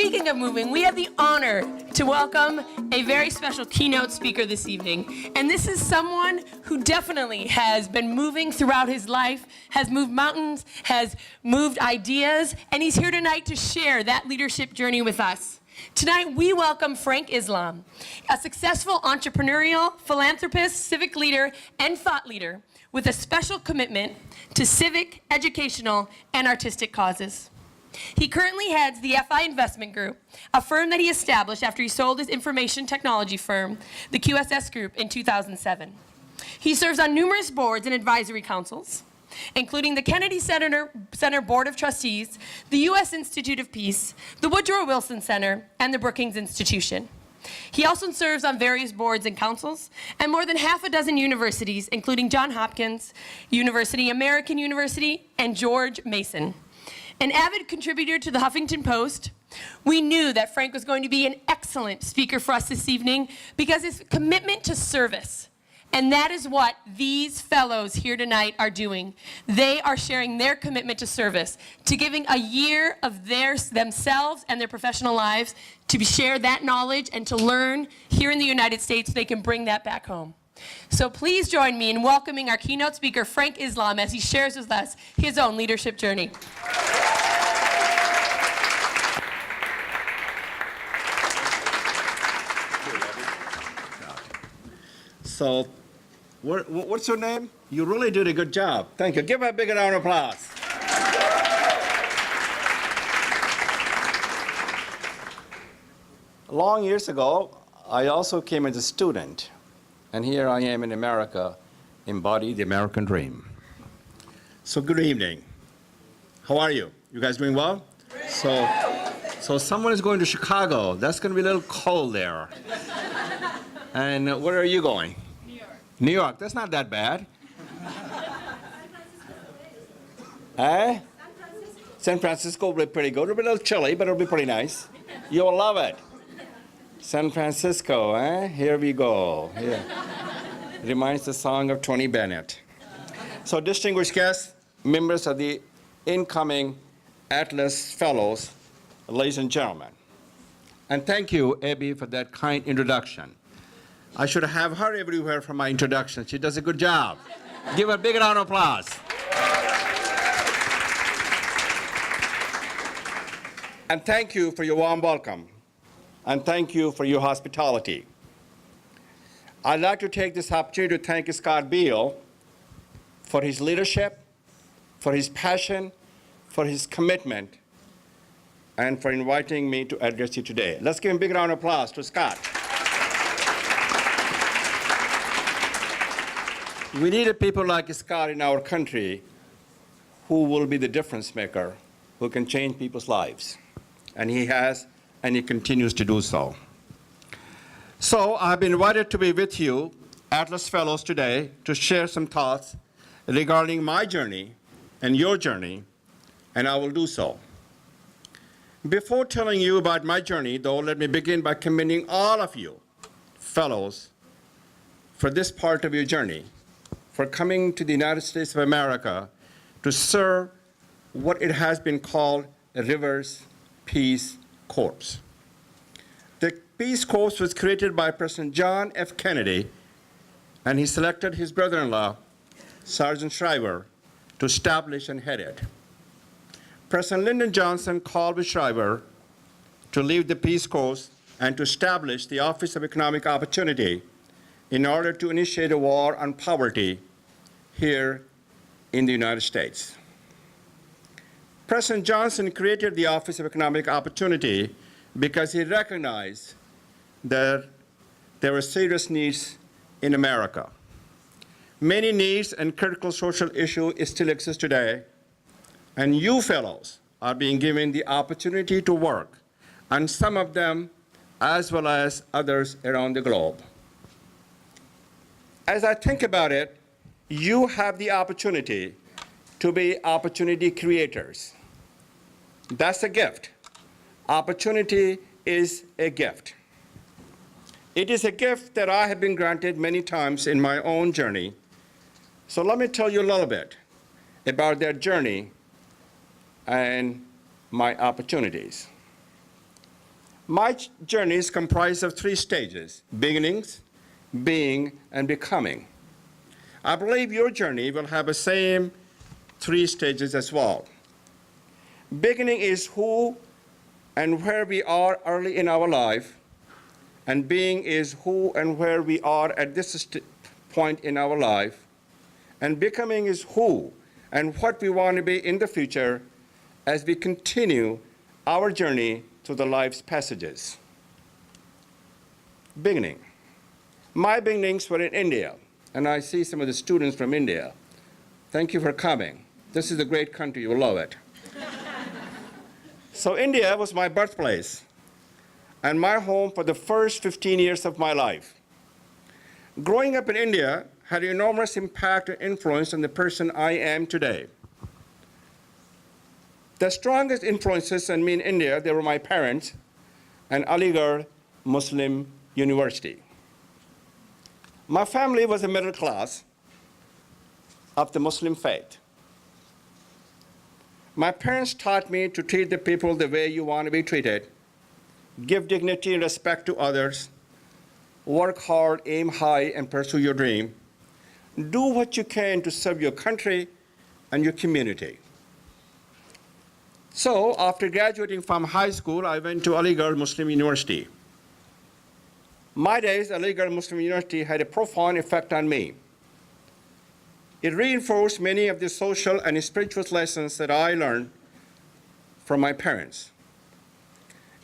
speaking of moving, we have the honor to welcome a very special keynote speaker this evening. And this is someone who definitely has been moving throughout his life, has moved mountains, has moved ideas, and he's here tonight to share that leadership journey with us. Tonight, we welcome Frank Islam, a successful entrepreneurial, philanthropist, civic leader, and thought leader with a special commitment to civic, educational, and artistic causes. He currently heads the FI Investment Group, a firm that he established after he sold his information technology firm, the QSS Group, in 2007. He serves on numerous boards and advisory councils, including the Kennedy Center Board of Trustees, the U.S. Institute of Peace, the Woodrow Wilson Center, and the Brookings Institution. He also serves on various boards and councils and more than half a dozen universities, including Johns Hopkins University, American University, and George Mason. An avid contributor to the Huffington Post, we knew that Frank was going to be an excellent speaker for us this evening because his commitment to service. And that is what these fellows here tonight are doing. They are sharing their commitment to service, to giving a year of themselves and their professional lives to share that knowledge and to learn here in the United States so they can bring that back home. So please join me in welcoming our keynote speaker, Frank Islam, as he shares with us his own leadership journey. So, what's your name? You really did a good job. Thank you. Give her a big round of applause. Long years ago, I also came as a student, and here I am in America, embody the American dream. So good evening. How are you? You guys doing well? So someone is going to Chicago. That's going to be a little cold there. And where are you going? New York. New York. That's not that bad. Eh? San Francisco will be pretty good. It'll be a little chilly, but it'll be pretty nice. You'll love it. San Francisco, eh? Here we go. Here. Reminds the song of Tony Bennett. So distinguished guests, members of the incoming Atlas Fellows, ladies and gentlemen. And thank you, Abby, for that kind introduction. I should have her everywhere for my introduction. She does a good job. Give her a big round of applause. And thank you for your warm welcome. And thank you for your hospitality. I'd like to take this opportunity to thank Scott Beal for his leadership, for his passion, for his commitment, and for inviting me to address you today. Let's give a big round of applause to Scott. We need people like Scott in our country who will be the difference maker, who can change people's lives. And he has, and he continues to do so. So I've been invited to be with you, Atlas Fellows, today to share some thoughts regarding my journey and your journey, and I will do so. Before telling you about my journey, though, let me begin by commending all of you, fellows, for this part of your journey, for coming to the United States of America to serve what it has been called the Rivers Peace Corps. The Peace Corps was created by President John F. Kennedy, and he selected his brother-in-law, Sergeant Shriver, to establish and head it. President Lyndon Johnson called with Shriver to leave the Peace Corps and to establish the Office of Economic Opportunity in order to initiate a war on poverty here in the United States. President Johnson created the Office of Economic Opportunity because he recognized that there were serious needs in America. Many needs and critical social issues still exist today, and you fellows are being given the opportunity to work on some of them as well as others around the globe. As I think about it, you have the opportunity to be opportunity creators. That's a gift. Opportunity is a gift. It is a gift that I have been granted many times in my own journey. So let me tell you a little bit about their journey and my opportunities. My journey is comprised of 3 stages: beginnings, being, and becoming. I believe your journey will have the same 3 stages as well. Beginning is who and where we are early in our life, and being is who and where we are at this point in our life, and becoming is who and what we want to be in the future as we continue our journey through the life's passages. Beginning. My beginnings were in India, and I see some of the students from India. Thank you for coming. This is a great country, you'll love it. So India was my birthplace and my home for the first 15 years of my life. Growing up in India had an enormous impact and influence on the person I am today. The strongest influences on me in India, they were my parents and Aligarh Muslim University. My family was a middle class of the Muslim faith. My parents taught me to treat the people the way you want to be treated, give dignity and respect to others, work hard, aim high, and pursue your dream. Do what you can to serve your country and your community. So, after graduating from high school, I went to Aligarh Muslim University. My days at Aligarh Muslim University had a profound effect on me. It reinforced many of the social and spiritual lessons that I learned from my parents.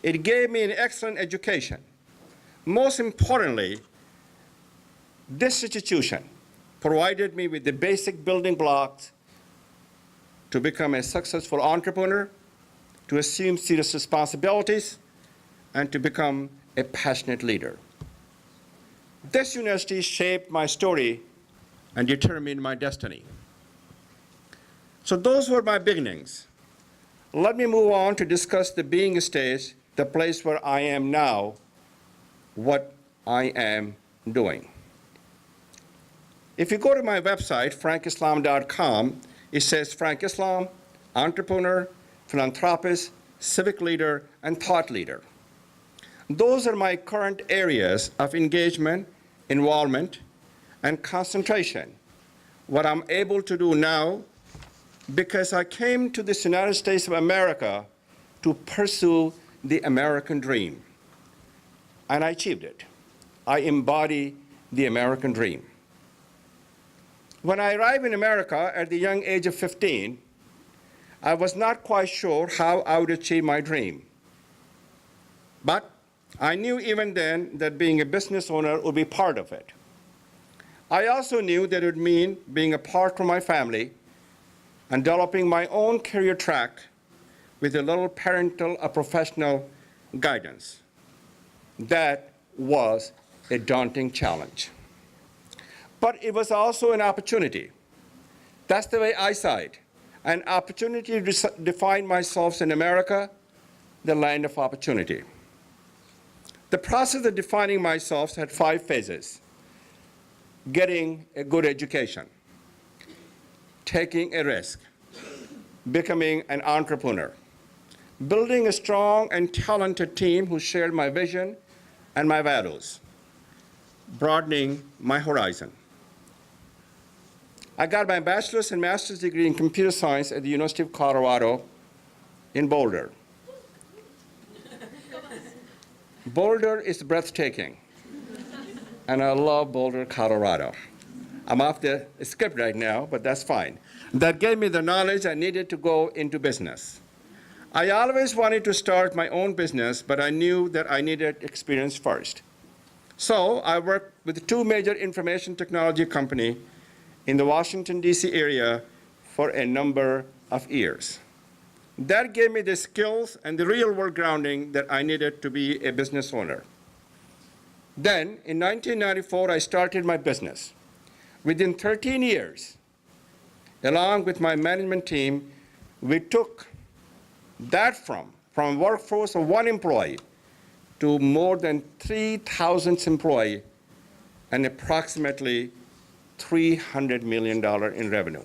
It gave me an excellent education. Most importantly, this institution provided me with the basic building blocks to become a successful entrepreneur, to assume serious responsibilities, and to become a passionate leader. This university shaped my story and determined my destiny. So those were my beginnings. Let me move on to discuss the being stage, the place where I am now, what I am doing. If you go to my website, frankislam.com, it says Frank Islam, entrepreneur, philanthropist, civic leader, and thought leader. Those are my current areas of engagement, involvement, and concentration. What I'm able to do now, because I came to this United States of America to pursue the American dream. And I achieved it. I embody the American dream. When I arrived in America at the young age of 15, I was not quite sure how I would achieve my dream. But I knew even then that being a business owner would be part of it. I also knew that it would mean being apart from my family and developing my own career track with a little parental or professional guidance. That was a daunting challenge. But it was also an opportunity. That's the way I saw it. An opportunity to define myself in America, the land of opportunity. The process of defining myself had 5 phases. Getting a good education, taking a risk, becoming an entrepreneur, building a strong and talented team who shared my vision and my values, broadening my horizon. I got my bachelor's and master's degree in computer science at the University of Colorado in Boulder. Boulder is breathtaking. And I love Boulder, Colorado. I'm off the script right now, but that's fine. That gave me the knowledge I needed to go into business. I always wanted to start my own business, but I knew that I needed experience first. So I worked with 2 major information technology companies in the Washington, D.C. area for a number of years. That gave me the skills and the real-world grounding that I needed to be a business owner. Then, in 1994, I started my business. Within 13 years, along with my management team, we took that from a workforce of 1 employee to more than 3,000 employees and approximately $300 million in revenue.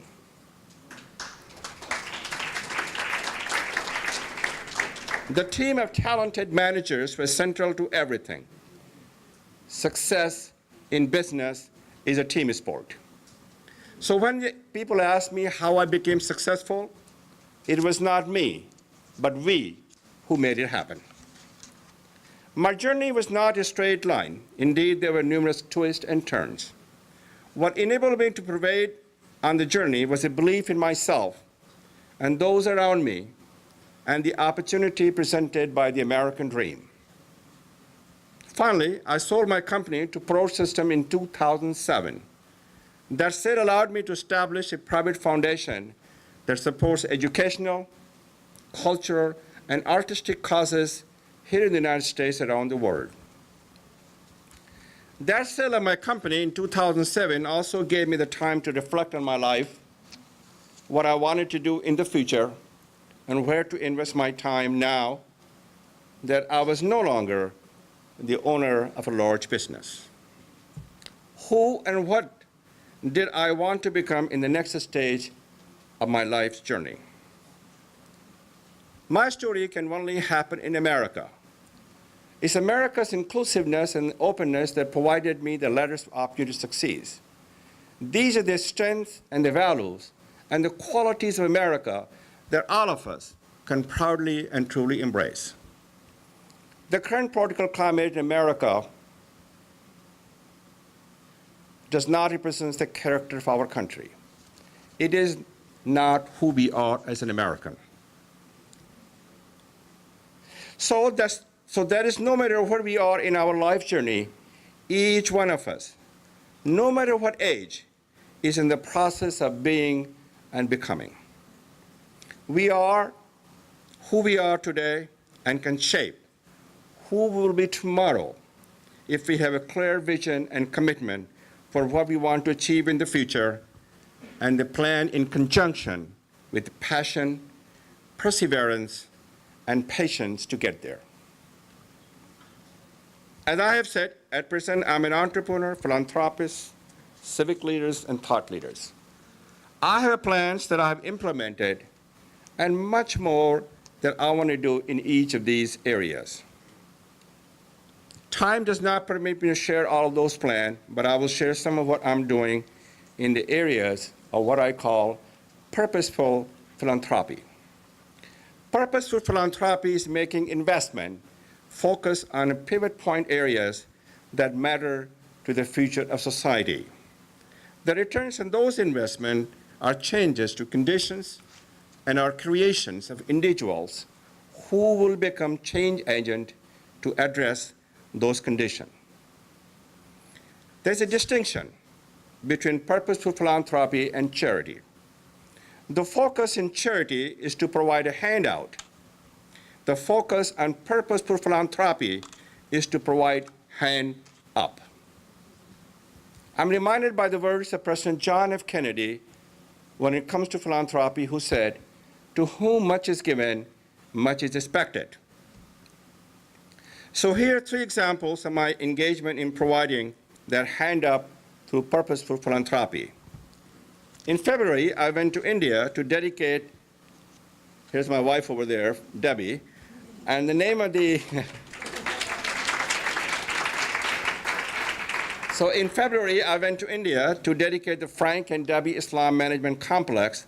The team of talented managers was central to everything. Success in business is a team sport. So when people ask me how I became successful, it was not me, but we who made it happen. My journey was not a straight line. Indeed, there were numerous twists and turns. What enabled me to prevail on the journey was a belief in myself and those around me, and the opportunity presented by the American dream. Finally, I sold my company to Pro System in 2007. That sale allowed me to establish a private foundation that supports educational, cultural, and artistic causes here in the United States and around the world. That sale of my company in 2007 also gave me the time to reflect on my life, what I wanted to do in the future, and where to invest my time now that I was no longer the owner of a large business. Who and what did I want to become in the next stage of my life's journey? My story can only happen in America. It's America's inclusiveness and openness that provided me the latest opportunity to succeed. These are the strengths and the values and the qualities of America that all of us can proudly and truly embrace. The current political climate in America does not represent the character of our country. It is not who we are as an American. So that is no matter where we are in our life journey, each one of us, no matter what age, is in the process of being and becoming. We are who we are today and can shape who we will be tomorrow if we have a clear vision and commitment for what we want to achieve in the future, and the plan in conjunction with passion, perseverance, and patience to get there. As I have said, at present, I'm an entrepreneur, philanthropist, civic leaders, and thought leaders. I have plans that I have implemented and much more that I want to do in each of these areas. Time does not permit me to share all of those plans, but I will share some of what I'm doing in the areas of what I call purposeful philanthropy. Purposeful philanthropy is making investment focus on pivot point areas that matter to the future of society. The returns on those investments are changes to conditions and are creations of individuals who will become change agents to address those conditions. There's a distinction between purposeful philanthropy and charity. The focus in charity is to provide a handout. The focus on purposeful philanthropy is to provide hand up. I'm reminded by the words of President John F. Kennedy when it comes to philanthropy, who said, "To whom much is given, much is expected." So here are 3 examples of my engagement in providing that hand up through purposeful philanthropy. In February, I went to India to dedicate, here's my wife over there, Debbie, and the name of the, so in February, I went to India to dedicate the Frank and Debbie Islam Management Complex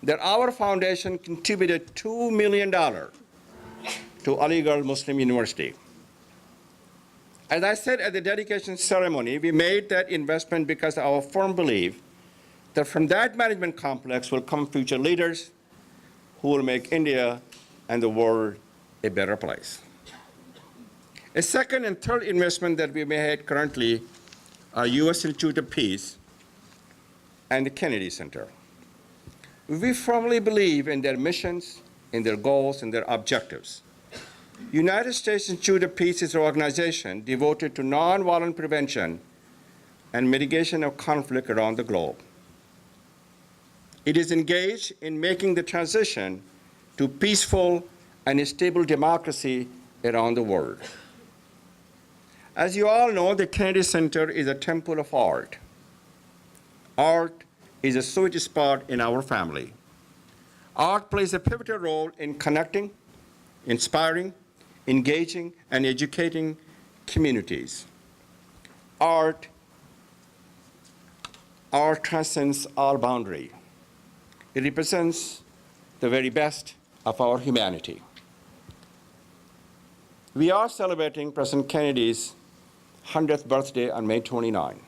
that our foundation contributed $2 million to Aligarh Muslim University. As I said at the dedication ceremony, we made that investment because of our firm belief that from that management complex will come future leaders who will make India and the world a better place. A second and third investment that we made currently are U.S. Institute of Peace and the Kennedy Center. We firmly believe in their missions, in their goals, and their objectives. United States Institute of Peace is an organization devoted to nonviolent prevention and mitigation of conflict around the globe. It is engaged in making the transition to peaceful and stable democracy around the world. As you all know, the Kennedy Center is a temple of art. Art is a sweet spot in our family. Art plays a pivotal role in connecting, inspiring, engaging, and educating communities. Art transcends all boundary. It represents the very best of our humanity. We are celebrating President Kennedy's 100th birthday on May 29.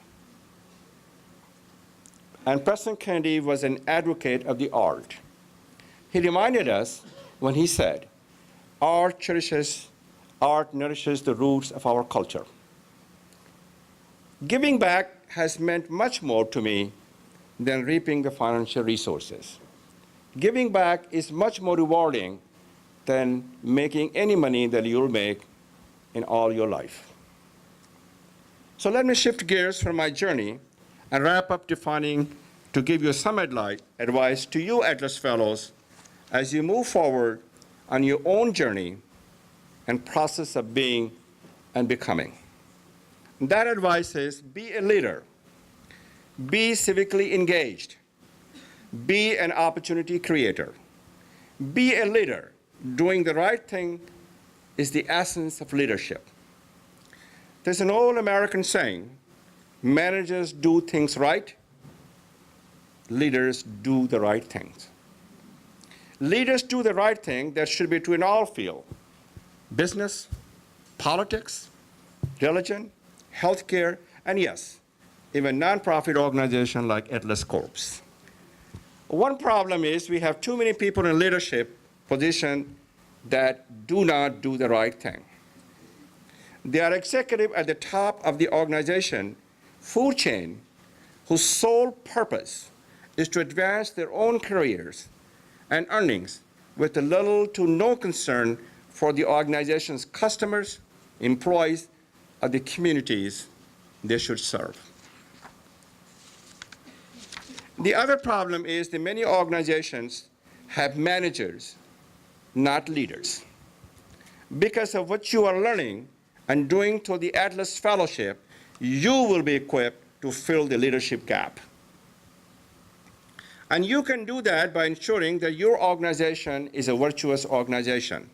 And President Kennedy was an advocate of the art. He reminded us when he said, art nourishes the roots of our culture. Giving back has meant much more to me than reaping the financial resources. Giving back is much more rewarding than making any money that you'll make in all your life. So let me shift gears from my journey and wrap up to give you some advice to you Atlas Fellows as you move forward on your own journey and process of being and becoming. That advice is be a leader, be civically engaged, be an opportunity creator. Be a leader. Doing the right thing is the essence of leadership. There's an old American saying, managers do things right, leaders do the right things. Leaders do the right thing. That should be true in all fields: business, politics, religion, healthcare, and yes, even nonprofit organizations like Atlas Corp. One problem is we have too many people in leadership positions that do not do the right thing. They are executives at the top of the organization food chain whose sole purpose is to advance their own careers and earnings with little to no concern for the organization's customers, employees, or the communities they should serve. The other problem is that many organizations have managers, not leaders. Because of what you are learning and doing through the Atlas Fellowship, you will be equipped to fill the leadership gap. And you can do that by ensuring that your organization is a virtuous organization.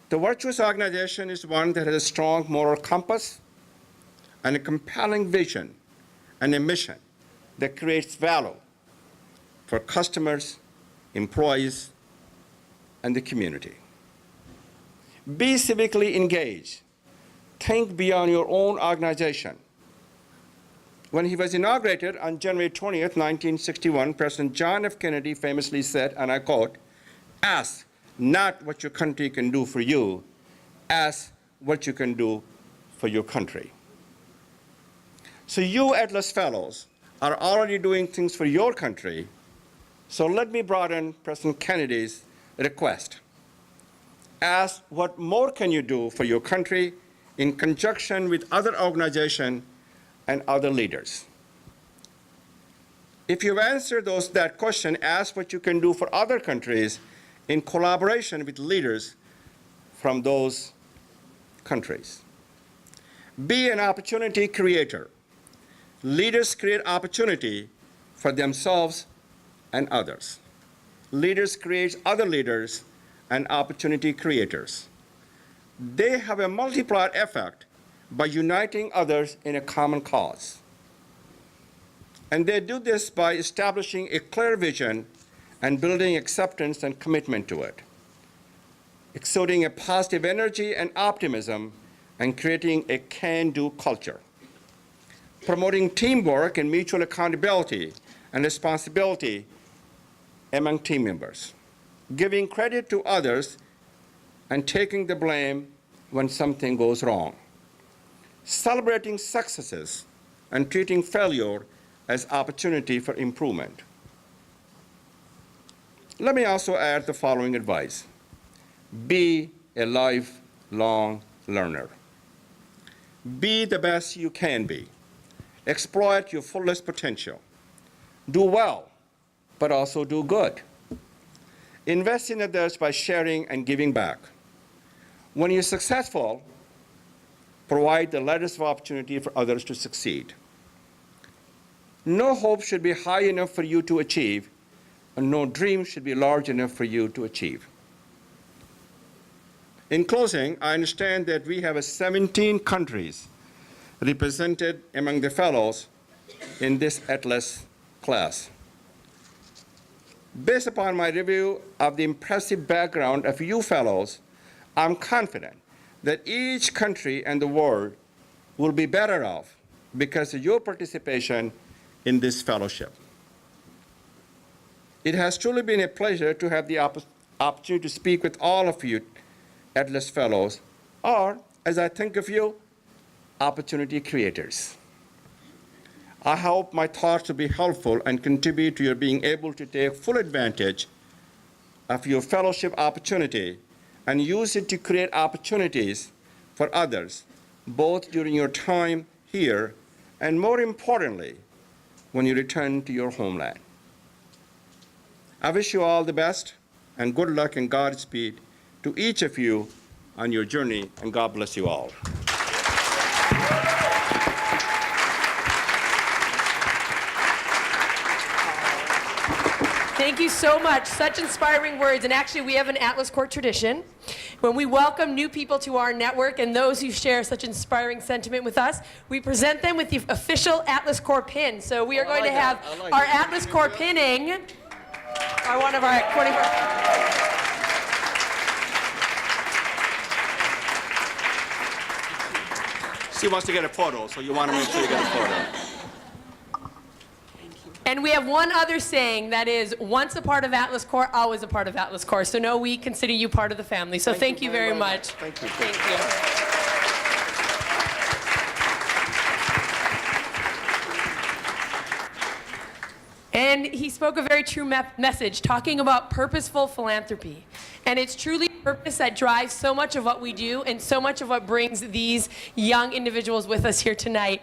The virtuous organization is one that has a strong moral compass and a compelling vision and a mission that creates value for customers, employees, and the community. Be civically engaged. Think beyond your own organization. When he was inaugurated on January 20th, 1961, President John F. Kennedy famously said, and I quote, "Ask not what your country can do for you, ask what you can do for your country." So you Atlas Fellows are already doing things for your country, so let me broaden President Kennedy's request. Ask what more can you do for your country in conjunction with other organizations and other leaders. If you've answered that question, ask what you can do for other countries in collaboration with leaders from those countries. Be an opportunity creator. Leaders create opportunity for themselves and others. Leaders create other leaders and opportunity creators. They have a multiplier effect by uniting others in a common cause. And they do this by establishing a clear vision and building acceptance and commitment to it, exuding a positive energy and optimism, and creating a can-do culture, promoting teamwork and mutual accountability and responsibility among team members, giving credit to others and taking the blame when something goes wrong, celebrating successes and treating failure as opportunity for improvement. Let me also add the following advice. Be a lifelong learner. Be the best you can be. Exploit your fullest potential. Do well, but also do good. Invest in others by sharing and giving back. When you're successful, provide the latest opportunity for others to succeed. No hope should be high enough for you to achieve, and no dream should be large enough for you to achieve. In closing, I understand that we have 17 countries represented among the fellows in this Atlas class. Based upon my review of the impressive background of you fellows, I'm confident that each country and the world will be better off because of your participation in this fellowship. It has truly been a pleasure to have the opportunity to speak with all of you Atlas Fellows, or, as I think of you, opportunity creators. I hope my thoughts will be helpful and contribute to your being able to take full advantage of your fellowship opportunity and use it to create opportunities for others, both during your time here and, more importantly, when you return to your homeland. I wish you all the best and good luck and Godspeed to each of you on your journey, and God bless you all. Thank you so much. Such inspiring words. And actually, we have an Atlas Corp tradition. When we welcome new people to our network and those who share such inspiring sentiment with us, we present them with the official Atlas Corp pin. So we are going to have our Atlas Corp pinning, one of our 24. She wants to get a photo, so you want to make sure you get a photo. And we have one other saying that is, once a part of Atlas Corp, always a part of Atlas Corp. So no, we consider you part of the family. So thank you very much. Thank you. Thank you. And he spoke a very true message, talking about purposeful philanthropy. And it's truly purpose that drives so much of what we do and so much of what brings these young individuals with us here tonight.